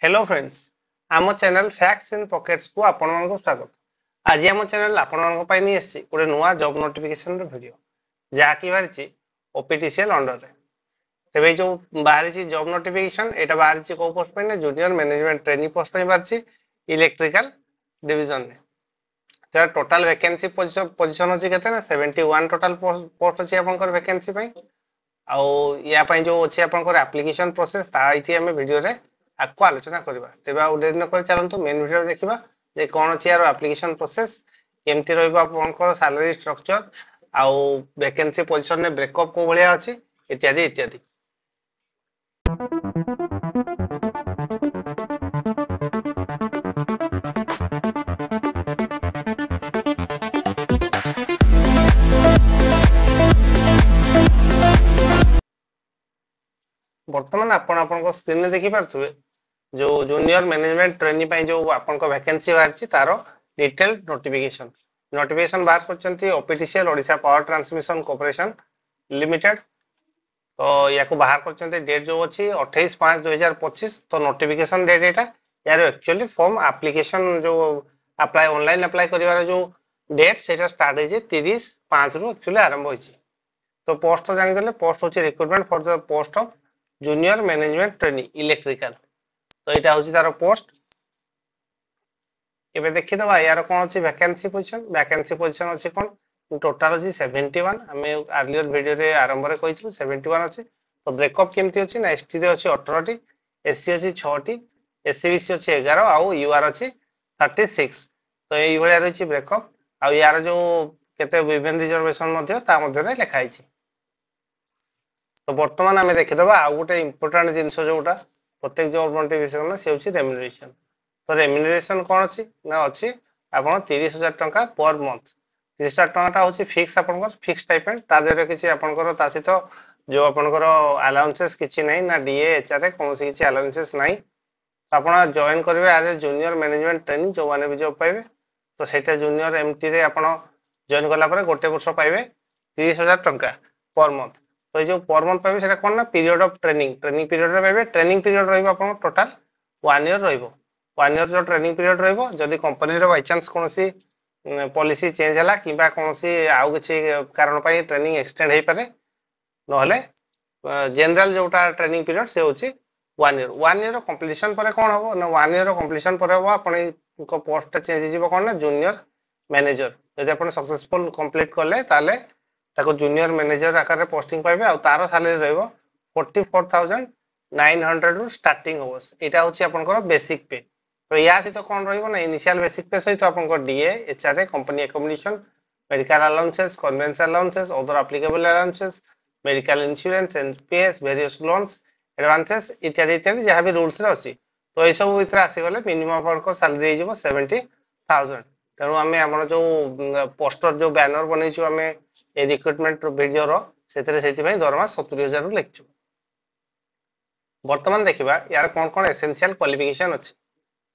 Hello friends आम channel facts in pockets को आपण मानक स्वागत। आज आम चैनल आपण मानक पई नहीं आसी गोटे नुआ जॉब नोटिफिकेशन वीडियो जहाँकि बाहरी ओपीटीसीएल अंडर रे। तेबे जो बाहरी जॉब नोटिफिकेशन एटा बाहरी को पोस्ट पे ना जूनियर मैनेजमेंट ट्रेनिंग पोस्ट पे बाहरी इलेक्ट्रिकल डिवीजन रे। तो टोटल वैकेंसी पोजीशन अछि केते ना 71 टोटल पोस्ट अछि आपनकर वैकेंसी पई। आउ या पई जो अछि आपनकर एप्लीकेशन प्रोसेस ता इति हम वीडियो रे आपको आलोचना करबा। तेबे आ डेरी न कर चलंतु मेन वीडियो देखिबा जे कोन अछि यार एप्लीकेशन प्रोसेस केमति रहइबा आपनकर सैलरी स्ट्रक्चर आउ वैकेंसी पोजीशन ने ब्रेकअप को भलिया अछि इत्यादि इत्यादि। वर्तमान आपण स्क्रीन में देखि पारथुबे जो जूनियर मैनेजमेंट ट्रेनी पई जो आपनको वैकेंसी बाहर तार डिटेल नोटिफिकेशन बाहर करछंती OPTCL Odisha power transmission corporation limited. तो या को बाहर करछंती डेट जो अछि 28/5/2025। तो नोटिफिकेशन डेट एटा यार एक्चुअली फॉर्म एप्लीकेशन जो अप्लाई ऑनलाइन अप्लाई करिवार जो डेट सेटा स्टार्ट है जे 30/5 रु एक्चुअली आरंभ होइछि। तो पोस्ट तो जानि गले पोस्ट होछि recruitment for the post of junior management trainee electrical. तो यहाँ हूँ तार पोस्ट एबे देखि दबा यार कोन अछि वैकेंसी पोजीशन अछि कोन टोटल अछि 71। हमें अर्लियर वीडियो रे आरंभ रे कहिथु 71 अछि। तो ब्रेकअप केमति अछि ना एसटी रे अछि 18 टी, एससी अछि 6 टी, एससीबीसी अछि 11 आउ यूआर अछि 36। तो एई भलिया रहिछि ब्रेकअप। आ यार जो केते विमेन रिजर्वेशन मध्ये ता मध्ये रे लिखा आइछि। तो वर्तमान आमे देखि दबा आ गोटे इंपोर्टेंट जिंस जोटा प्रत्येक जॉब नोटिफिकेशन में से होछि रेम्युनरेशन। तो रेम्युनरेशन कोन अछि ना अछि आपण 30,000 टंका पर मंथ। 30,000 टंका होछि फिक्स आपनकर फिक्स स्टाइपेंड ता देरे किछि आपनकर ता सहित जो आपनकर अलाउंसेस किछि नै ना डीए एचआर कोनसी किछि अलाउंसेस नै। आपण जॉइन करबे as a junior management training जो माने भी जॉब पाइबे। तो सेटा जूनियर एमटी रे आपण जॉइन करला परे गोटे वर्ष पाइबे 30,000 टंका पर मंथ। तो ये जो पर मंथ पाइबे सेटा कोन ना पीरियड ऑफ ट्रेनिंग पीरियड रे पाइबे। ट्रेनिंग पीरियड रहइबो आपण टोटल 1 ईयर रहइबो। 1 ईयर जो ट्रेनिंग पीरियड रहइबो जदी कंपनी रे बाय चांस कोनसी पॉलिसी चेंज हला किबा कोनसी आउ किछि कारण पई ट्रेनिंग एक्सटेंड हेइ पारे नहले जनरल जोटा ट्रेनिंग पीरियड से होछि 1 ईयर। 1 ईयर कंप्लीशन परे कोन होबो ना 1 ईयर कंप्लीशन परे होबो आपण को पोस्ट चेंज जिवो कोन ना जूनियर मैनेजर। यदि आपण सक्सेसफुल कंप्लीट करले ताले ताको जूनियर मैनेजर आकार रे पोस्टिंग पाइबे आ तारो सैलरी रहइबो 44,900 रु स्टार्टिंग होबस। एटा होछि आपनकर बेसिक पे। तो या सहित कोन रहइबो ना इनिशियल बेसिक पे सहित आपनकर DA HR company accommodation medical allowances conveyance allowances other applicable allowances medical insurance NPS various loans advances इत्यादि इत्यादि जहां भी रूल्स रे अछि। तो ए सब भीतर आसी गले मिनिमम आपनकर सैलरी हे जिवो 70,000। तेणु आमे हमर जो पोस्टर जो बैनर बनैछु आमे ए रिक्रूटमेंट वीडियो रो सेतरे सेति भाई दरमा 70,000 रु लेखछु। वर्तमान देखिबा यार कोन कोन एसेंशियल क्वालिफिकेशन अछि।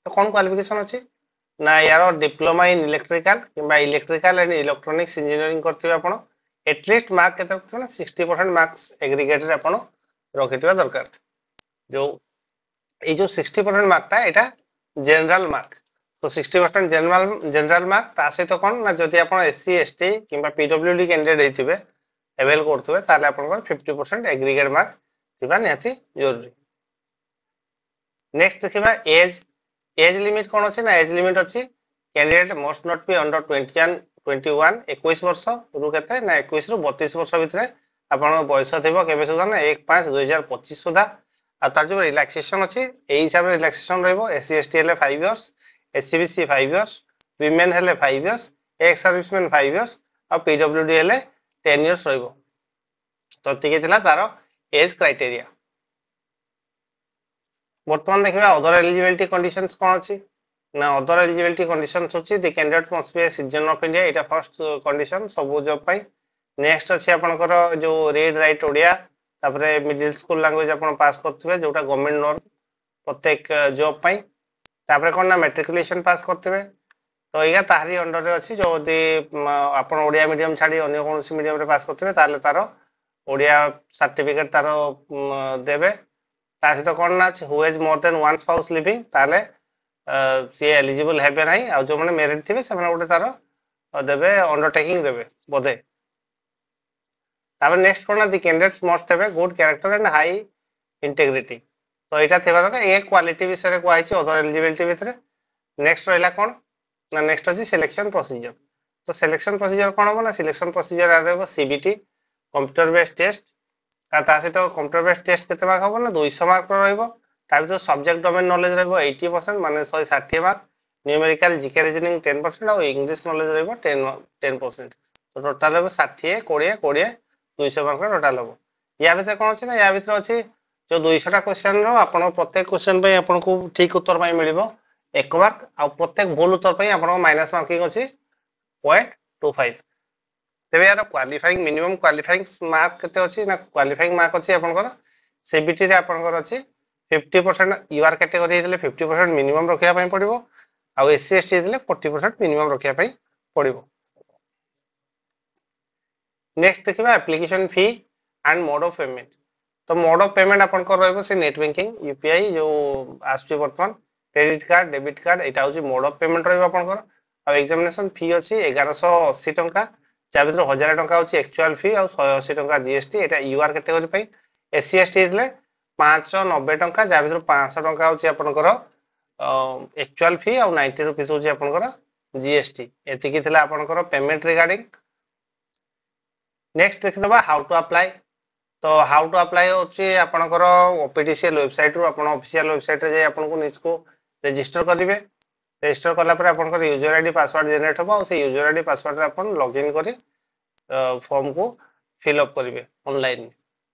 तो कोन क्वालिफिकेशन अछि ना यार डिप्लोमा इन इलेक्ट्रिकल किबा इलेक्ट्रिकल एंड इलेक्ट्रॉनिक्स इंजीनियरिंग करथिबे आपण एटलीस्ट मार्क केते रखथिबे ना 60% मार्क्स एग्रीगेट रे आपण रखिथिबा दरकार। जो ए जो 60% मार्क ता एटा जनरल मार्क। तो 60% जनरल मार्क ता सहित कोन ना जदि आपण एससी एसटी किबा पीडब्ल्यूडी कैंडिडेट हेतिबे अवेल करथुबे ताले आपण 50% एग्रीगेट मार्क थिबा नेति जरूरी। नेक्स्ट देखिबा एज लिमिट कोन अछि ना एज लिमिट अछि candidate must not be under 21 वर्ष रु केते ना 21 रु 32 वर्ष भितरे आपण बयस थिबो केबे सुधा ना 1/5/2025 सुधा। आ तार जो रिलैक्सेशन अछि एई हिसाब रे रिलैक्सेशन रहइबो एससी एसटी हेले 5 इयर्स एससीबीसी 5 इयर्स विमेन हेले 5 इयर्स एक्स सर्विसमैन 5 इयर्स आ पीडब्ल्यूडी हेले 10 इयर्स रहइबो। तो तिके थिला तार एज क्राइटेरिया। वर्तमान देखिबा अदर एलिजिबिलिटी कंडीशंस कोन अछि ना अदर एलिजिबिलिटी कंडीशंस अछि the candidate must be a citizen of India. Etah first condition सब जॉब पाई। नेक्स्ट अछि आपनकर जो रीड राइट ओडिया तापरे मिडिल स्कूल लैंग्वेज आपण पास करथबे जोटा गवर्नमेंट नॉर्म प्रत्येक जॉब पाई। तापरे कोन ना मैट्रिकुलेशन पास करथबे। तो एगा ताहरी अंडर रे अछि जो दे आपण ओडिया मीडियम छाडी अन्य कोनसी मीडियम रे पास करथबे ताले तारो ओडिया सर्टिफिकेट तारो देबे। ତା ସହିତ କ'ଣ ନା ଅଛି ହୁ ହେଜ୍ ମୋର୍ ଦେନ୍ ୱାନ୍ ସ୍ପାଉସ୍ ଲିଭିଂ, ତାହେଲେ ସିଏ ଏଲିଜିବଲ୍ ହେବେ ନାହିଁ, ଆଉ ଯେଉଁମାନେ ମ୍ୟାରିଡ୍ ଥିବେ ସେମାନେ ଗୋଟେ ତାର ଦେବେ ଅଣ୍ଡରଟେକିଂ ଦେବେ ବୋଧେ। ତାପରେ ନେକ୍ସଟ କ'ଣ ନା ଦି କ୍ୟାଣ୍ଡିଡେଟ୍ସ ମଷ୍ଟ ହେବେ good character and high integrity. ତ ଏଇଟା ଥିବା ଦରକାର, ଏ କ୍ୱାଲିଟି ବିଷୟରେ କୁହାଯାଇଛି ଅଦର ଏଲିଜିବିଲିଟି ଭିତରେ। ନେକ୍ସଟ ରହିଲା କ'ଣ ନା ନେକ୍ସଟ ଅଛି ସିଲେକ୍ସନ ପ୍ରୋସିଜିଅର। ତ ସିଲେକ୍ସନ ପ୍ରୋସିଜିଅର କ'ଣ ହବ ନା ସିଲେକ୍ସନ ପ୍ରୋସିଜିଅର ରହିବ ସିବିଟି କମ୍ପ୍ୟୁଟର ବେସ୍ଡ ଟେଷ୍ଟ, ଆଉ ତା ସହିତ କମ୍ପ୍ୟୁଟର ବେସ୍ଡ ଟେଷ୍ଟ କେତେ ମାର୍କ ହବ ନା 200 ମାର୍କ ରହିବ। ତା ଭିତରେ ସବଜେକ୍ଟ ଡୋମେନ୍ ନଲେଜ ରହିବ 80%, ମାନେ 160 ମାର୍କ, ନ୍ୟୁମେରିକାଲ ଜିକେ ରିଜନିଂ 10% ଆଉ ଇଂଲିଶ ନଲେଜ ରହିବ 10%। ତ ଟୋଟାଲ ରହିବ 60 20 20 200 ମାର୍କ ଟୋଟାଲ ହବ। ୟା ଭିତରେ କ'ଣ ଅଛି ନା ୟା ଭିତରେ ଅଛି जो 200टा क्वेश्चन रो आपण प्रत्येक क्वेश्चन पे आपण को ठीक उत्तर पाई मिलिबो 1 मार्क, आ प्रत्येक भूल उत्तर पे आपण को माइनस मार्किंग अछि 0.25। तेबे यार क्वालिफाइंग मिनिमम क्वालिफाइंग मार्क केते अछि ना क्वालिफाइंग मार्क अछि आपण को सीबीटी रे आपण को अछि 50%, यूआर कैटेगरी हेतले 50% मिनिमम रखिया पई पड़िबो, आ एससी एसटी हेतले 40% मिनिमम रखिया पई पड़िबो। नेक्स्ट देखिबा application fee and mode of payment. तो मोड ऑफ पेमेंट आपन को रहबो से नेट बैंकिंग यूपीआई जो आसुची वर्तमान क्रेडिट कार्ड डेबिट कार्ड एटा होची मोड ऑफ पेमेंट रहबो आपन को। आ एग्जामिनेशन फी अछि 1180 टंका, जा भीतर 1000 टंका होची एक्चुअल फी और 180 टंका जीएसटी, एटा यूआर कैटेगरी पई। एससी एसटी हेतले 590 टंका, जा भीतर 500 टंका होची आपन को एक्चुअल फी और 90 रुपीस होची आपन को जीएसटी। एति की थिला आपन को पेमेंट रिगार्डिंग। नेक्स्ट देखिदबा हाउ टू अप्लाई। तो हाउ टू अप्लाई होची आपनकर ओपीडीसीएल वेबसाइट रो आपण ऑफिशियल वेबसाइट रे जे आपन को निजको रजिस्टर करिवे। रजिस्टर करला पर आपनकर यूजर आईडी पासवर्ड जनरेट होबो, से यूजर आईडी पासवर्ड रे आपण लॉगिन करी फॉर्म को फिल अप करिवे ऑनलाइन।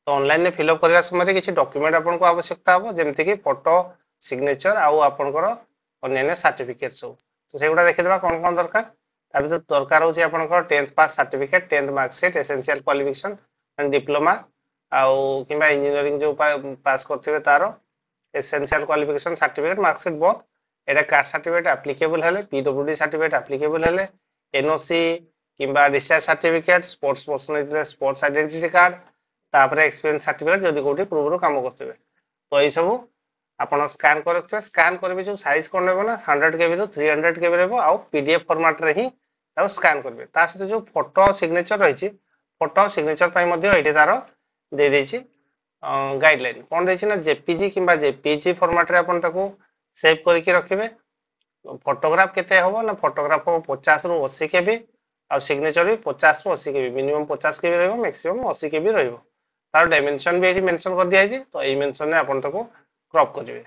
तो ऑनलाइन ने फिल अप करबा समय रे किछि डॉक्यूमेंट आपन को आवश्यकता होबो, जेमति कि फोटो सिग्नेचर आउ आपनकर अन्य सर्टिफिकेट सब। तो सेगुडा देखिदबा कोन कोन दरकार। ता भीतर दरकार होची आपनकर 10th pass certificate, 10th marksheet, essential qualification and diploma आउ किबा इंजीनियरिंग जो पास करथिबे तारो essential qualification certificate marksheet both. एटा कास्ट सर्टिफिकेट एप्लीकेबल हेले, पीडब्ल्यूडी सर्टिफिकेट एप्लीकेबल हेले, एनओसी किबा डिस्चार्ज सर्टिफिकेट, स्पोर्ट्स पर्सन हेतले स्पोर्ट्स आइडेंटिटी कार्ड, तापरे एक्सपीरियंस सर्टिफिकेट जदी कोठी पूर्व काम करथिबे। तो एई सब आपण स्कैन करथिबे। स्कैन करबे जो साइज कोन रहबो ना 100 केबी रो 300 केबी रहबो, आउ पीडीएफ फॉर्मेट रे ही ताउ स्कैन करबे। ता सते जो फोटो और सिग्नेचर रहिछि, फोटो और सिग्नेचर पई मध्ये एठी तारो दे देछि गाइडलाइन कोन देछि ना जेपीजी किबा जेपीजी फॉर्मेट रे आपण ताको सेव करके रखिबे। फोटोग्राफ केते होबो ना फोटोग्राफ 50 रो 80 केबी, आ सिग्नेचर भी 50 रो 80 केबी, मिनिमम 50 केबी रहबो, मैक्सिमम 80 केबी रहबो। तार डायमेंशन भी एठी मेंशन कर दिया छै, तो एई मेंशन ने आपण ताको क्रॉप करिवे।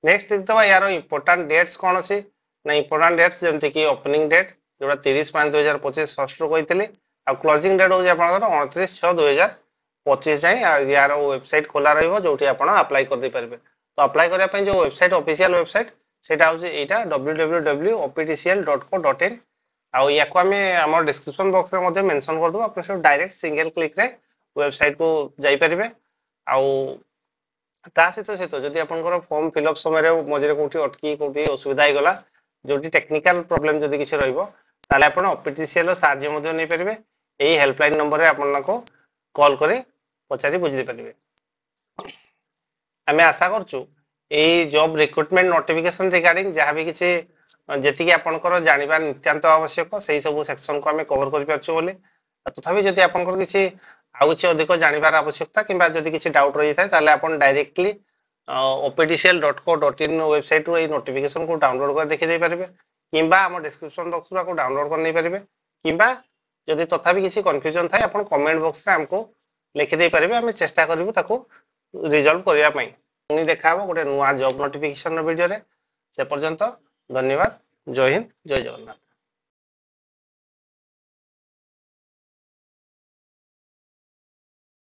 नेक्स्ट देखतबा यार इंपोर्टेंट डेट्स कोन अछि ना इंपोर्टेंट डेट्स जेमति कि ओपनिंग डेट जोटा 30/5/2025 फर्स्ट रो कहितले, आ क्लोजिंग डेट हो जे आपनकर 29/6/2025 जाय। यार वेबसाइट खोला रहइबो जोठी आपण अप्लाई कर दे परबे। तो अप्लाई करिया पय जो वेबसाइट ऑफिशियल वेबसाइट सेटा हो जे एटा www.optcl.co.in। आ याको हमें हमर डिस्क्रिप्शन बॉक्स रे मध्ये मेंशन कर दबो, आपण सब डायरेक्ट सिंगल क्लिक रे वेबसाइट को जाई परबे। आ ता सहित जदि आपनकर फॉर्म फिल अप समय रे मझे कोठी अटकी कोठी असुविधा हो गला, जोटी टेक्निकल प्रॉब्लम जदि किछ रहइबो ताले आपण ऑपीटीसीएल रो साहाय्य मध्ये नै परबे। एई हेल्पलाइन नंबर रे आपण को कॉल करे पचारी बुझि दे परबे। हमें आशा करछु एई जॉब रिक्रूटमेंट नोटिफिकेशन रिगार्डिंग जहा भी किछ जेति कि आपनकर जानिबा नित्यांत आवश्यक सेही सब सेक्शन को हमें कवर करि परछु बोले। तथापि जदि आपनकर किछ आउ किछ अधिक जानिबार आवश्यकता किबा जदि किछ डाउट रहि थाय ताले आपण डायरेक्टली optcl.co.in वेबसाइट रो ए नोटिफिकेशन को डाउनलोड कर देखि दे परबे, किबा हम डिस्क्रिप्शन बॉक्स रो को डाउनलोड कर नै परबे, किबा जदि तथापि किसी कंफ्यूजन थाय आपण कमेंट बॉक्स रे हमको लिखि दे परबे। हम चेष्टा करिवु ताको रिजॉल्व करिया पई। पुनी देखाबो गोटे नुवा जॉब नोटिफिकेशन वीडियो रे। से पर्यंत धन्यवाद। जय हिंद, जय जगन्नाथ।